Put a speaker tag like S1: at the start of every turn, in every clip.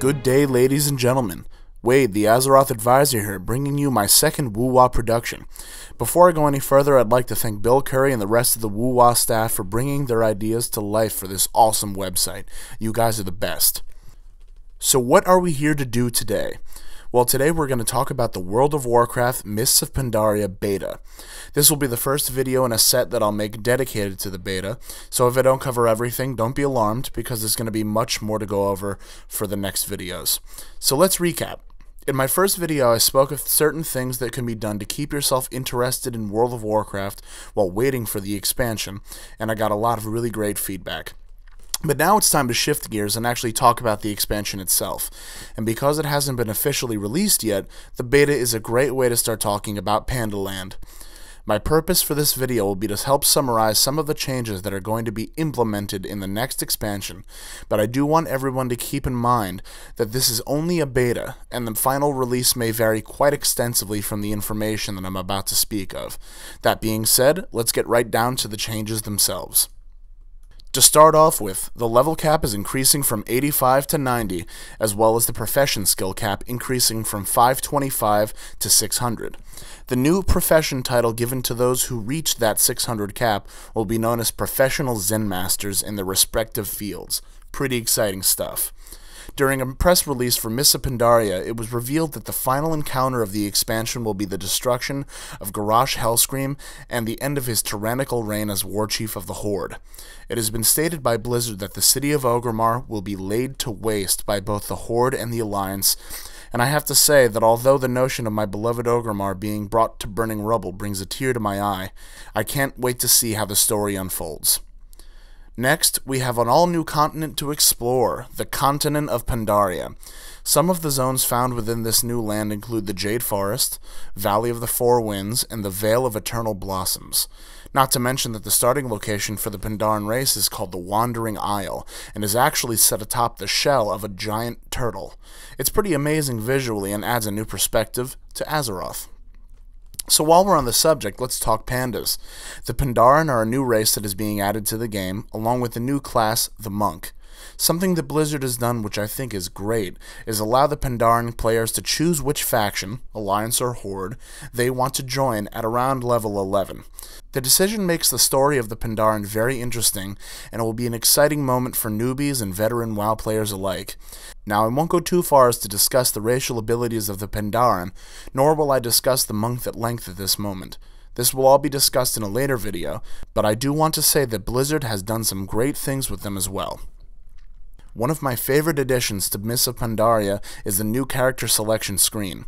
S1: Good day, ladies and gentlemen. Wade, the Azeroth Advisor here, bringing you my second Woo-Wah production. Before I go any further, I'd like to thank Bill Curry and the rest of the Woo-Wah staff for bringing their ideas to life for this awesome website. You guys are the best. So what are we here to do today? Well, today we're going to talk about the World of Warcraft Mists of Pandaria beta. This will be the first video in a set that I'll make dedicated to the beta, so if I don't cover everything, don't be alarmed, because there's going to be much more to go over for the next videos. So let's recap. In my first video, I spoke of certain things that can be done to keep yourself interested in World of Warcraft while waiting for the expansion, and I got a lot of really great feedback. But now it's time to shift gears and actually talk about the expansion itself. And because it hasn't been officially released yet, the beta is a great way to start talking about Pandaland. My purpose for this video will be to help summarize some of the changes that are going to be implemented in the next expansion, but I do want everyone to keep in mind that this is only a beta, and the final release may vary quite extensively from the information that I'm about to speak of. That being said, let's get right down to the changes themselves. To start off with, the level cap is increasing from 85 to 90, as well as the profession skill cap increasing from 525 to 600. The new profession title given to those who reach that 600 cap will be known as Professional Zen Masters in their respective fields. Pretty exciting stuff. During a press release for Mists of Pandaria, it was revealed that the final encounter of the expansion will be the destruction of Garrosh Hellscream and the end of his tyrannical reign as Warchief of the Horde. It has been stated by Blizzard that the city of Orgrimmar will be laid to waste by both the Horde and the Alliance, and I have to say that although the notion of my beloved Orgrimmar being brought to burning rubble brings a tear to my eye, I can't wait to see how the story unfolds. Next, we have an all-new continent to explore, the continent of Pandaria. Some of the zones found within this new land include the Jade Forest, Valley of the Four Winds, and the Vale of Eternal Blossoms. Not to mention that the starting location for the Pandaran race is called the Wandering Isle, and is actually set atop the shell of a giant turtle. It's pretty amazing visually and adds a new perspective to Azeroth. So while we're on the subject, let's talk pandas. The Pandaran are a new race that is being added to the game, along with the new class, the Monk. Something that Blizzard has done, which I think is great, is allow the Pandaran players to choose which faction, Alliance or Horde, they want to join at around level 11. The decision makes the story of the Pandaran very interesting, and it will be an exciting moment for newbies and veteran WoW players alike. Now, I won't go too far as to discuss the racial abilities of the Pandaran, nor will I discuss the Monk at length at this moment. This will all be discussed in a later video, but I do want to say that Blizzard has done some great things with them as well. One of my favorite additions to Mists of Pandaria is the new character selection screen.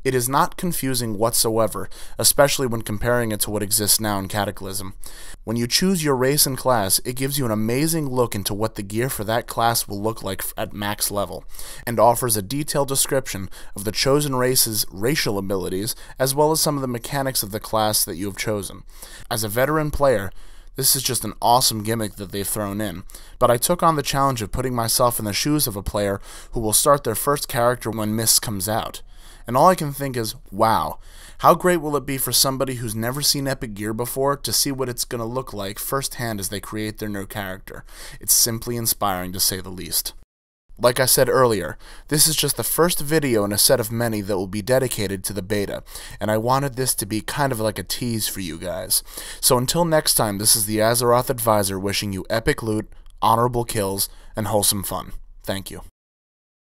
S1: It is not confusing whatsoever, especially when comparing it to what exists now in Cataclysm. When you choose your race and class, it gives you an amazing look into what the gear for that class will look like at max level, and offers a detailed description of the chosen race's racial abilities, as well as some of the mechanics of the class that you have chosen. As a veteran player, this is just an awesome gimmick that they've thrown in, but I took on the challenge of putting myself in the shoes of a player who will start their first character when Mists comes out. And all I can think is, wow, how great will it be for somebody who's never seen epic gear before to see what it's going to look like firsthand as they create their new character. It's simply inspiring, to say the least. Like I said earlier, this is just the first video in a set of many that will be dedicated to the beta, and I wanted this to be kind of like a tease for you guys. So until next time, this is the Azeroth Advisor wishing you epic loot, honorable kills, and wholesome fun. Thank you.